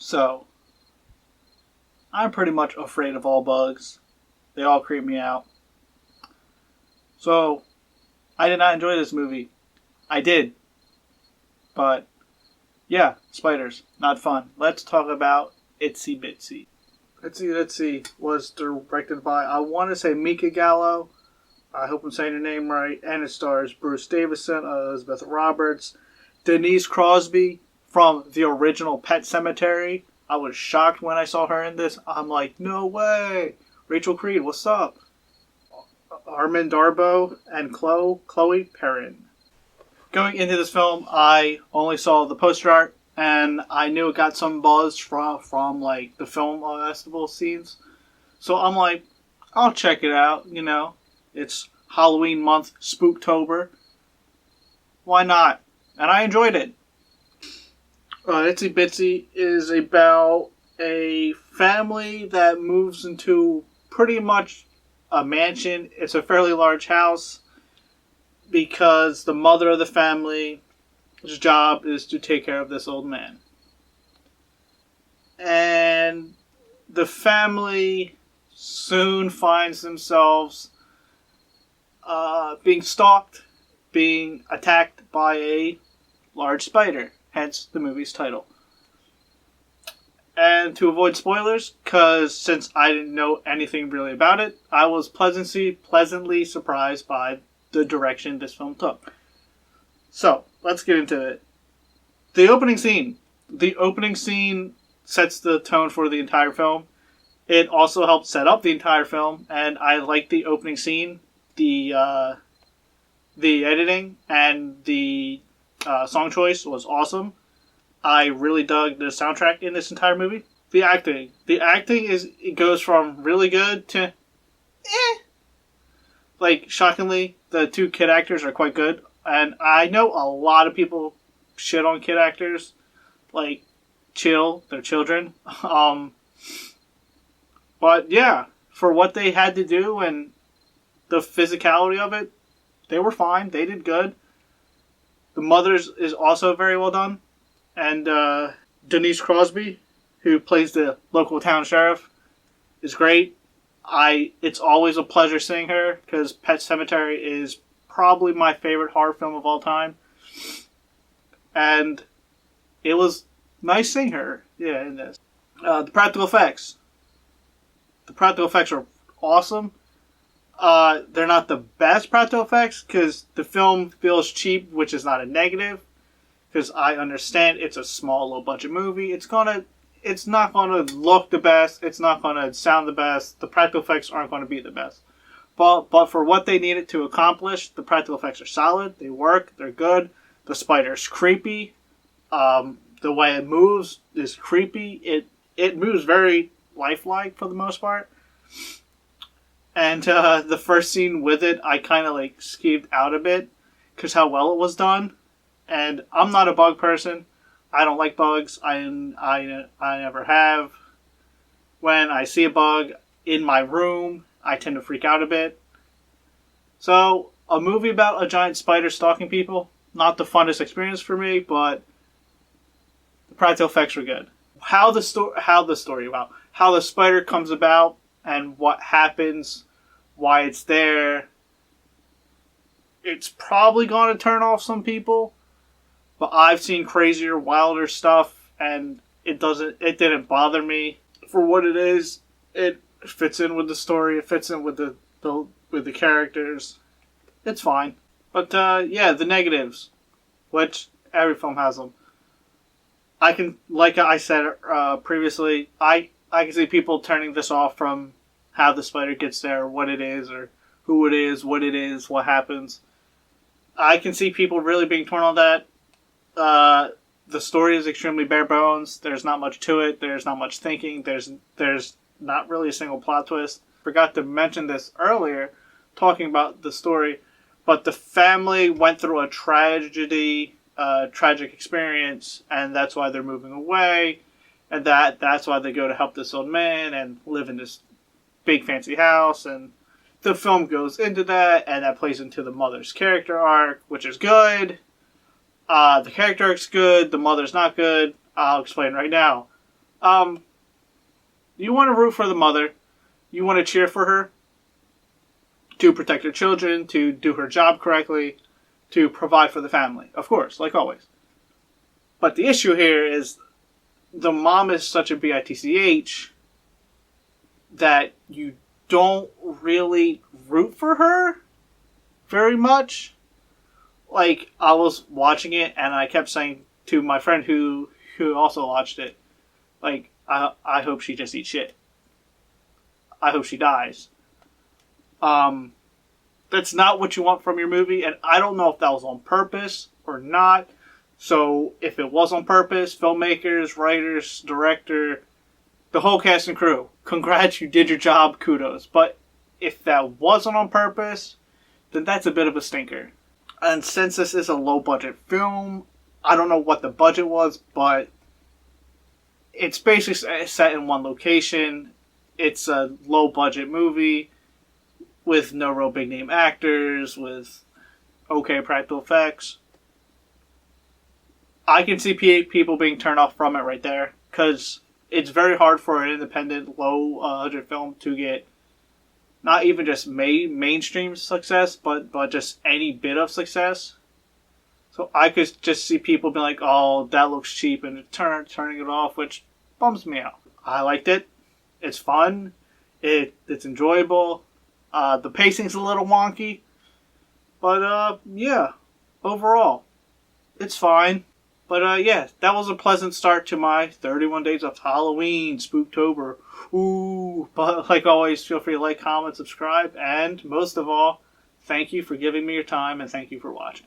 So, I'm pretty much afraid of all bugs. They all creep me out. So, I did not enjoy this movie. I did. But, yeah, spiders. Not fun. Let's talk about Itsy Bitsy. Itsy Bitsy was directed by, I want to say, Mika Gallo. I hope I'm saying your name right. And it stars Bruce Davison, Elizabeth Roberts, Denise Crosby from the original Pet Sematary. I was shocked when I saw her in this. I'm like, no way. Rachel Creed, what's up? Armin Darbo and Chloe Perrin. Going into this film, I only saw the poster art, and I knew it got some buzz from like the film festival scenes. So I'm like, I'll check it out. It's Halloween month, Spooktober. Why not? And I enjoyed it. Itsy Bitsy is about a family that moves into pretty much a mansion. It's a fairly large house because the mother of the family's job is to take care of this old man. And the family soon finds themselves being stalked, being attacked by a large spider. Hence the movie's title. And to avoid spoilers, because since I didn't know anything really about it, I was pleasantly surprised by the direction this film took. So, let's get into it. The opening scene. The opening scene sets the tone for the entire film. It also helped set up the entire film, and I like the opening scene, the editing, and the song choice was awesome. I really dug the soundtrack in this entire movie. The acting. It goes from really good to Like, shockingly, the two kid actors are quite good. And I know a lot of people shit on kid actors. Like, chill, they're children. But yeah, for what they had to do and the physicality of it, they were fine. They did good. The Mothers is also very well done. And Denise Crosby, who plays the local town sheriff, is great. It's always a pleasure seeing her because Pet Sematary is probably my favorite horror film of all time. And it was nice seeing her, in this. The practical effects. The practical effects are awesome. They're not the best practical effects because the film feels cheap, which is not a negative. Because I understand it's a small, low-budget movie. It's not going to look the best. It's not going to sound the best. The practical effects aren't going to be the best. But for what they needed to accomplish, the practical effects are solid. They work. They're good. The spider's creepy. The way it moves is creepy. It moves very lifelike for the most part. And the first scene with it, I kind of skeeved out a bit because how well it was done. And I'm not a bug person. I don't like bugs. I never have. When I see a bug in my room, I tend to freak out a bit. So, a movie about a giant spider stalking people, not the funnest experience for me, but the practical effects were good. How the spider comes about and what happens, why it's there, it's probably going to turn off some people. But I've seen crazier, wilder stuff, and it didn't bother me for what it is. It fits in with the story. It fits in with the characters. It's fine. But the negatives, which every film has them. Like I said previously, I can see people turning this off from how the spider gets there, what it is, or who it is, what happens. I can see people really being torn on that. The story is extremely bare bones. There's not much to it. There's not much thinking. There's not really a single plot twist. Forgot to mention this earlier, talking about the story, but the family went through a tragic experience, and that's why they're moving away, and that's why they go to help this old man and live in this big fancy house, and the film goes into that, and that plays into the mother's character arc, which is good. The character arc's good, the mother's not good. I'll explain right now. You want to root for the mother. You want to cheer for her to protect her children, to do her job correctly, to provide for the family. Of course, like always. But the issue here is the mom is such a bitch that you don't really root for her very much. Like, I was watching it and I kept saying to my friend who also watched it, like, I hope she just eats shit. I hope she dies. That's not what you want from your movie, and I don't know if that was on purpose or not. So, if it was on purpose, filmmakers, writers, director, the whole cast and crew, congrats, you did your job, kudos. But if that wasn't on purpose, then that's a bit of a stinker. And since this is a low-budget film, I don't know what the budget was, but it's basically set in one location. It's a low-budget movie with no real big-name actors, with okay practical effects. I can see people being turned off from it right there, because it's very hard for an independent, low-budget film to get not even just mainstream success, but just any bit of success. So I could just see people being like, oh, that looks cheap, and turning it off, which bums me out. I liked it. It's fun. It's enjoyable. The pacing's a little wonky. But, yeah. Overall, it's fine. But, yeah, that was a pleasant start to my 31 Days of Halloween, Spooktober. Ooh. But, like always, feel free to like, comment, subscribe, and, most of all, thank you for giving me your time, and thank you for watching.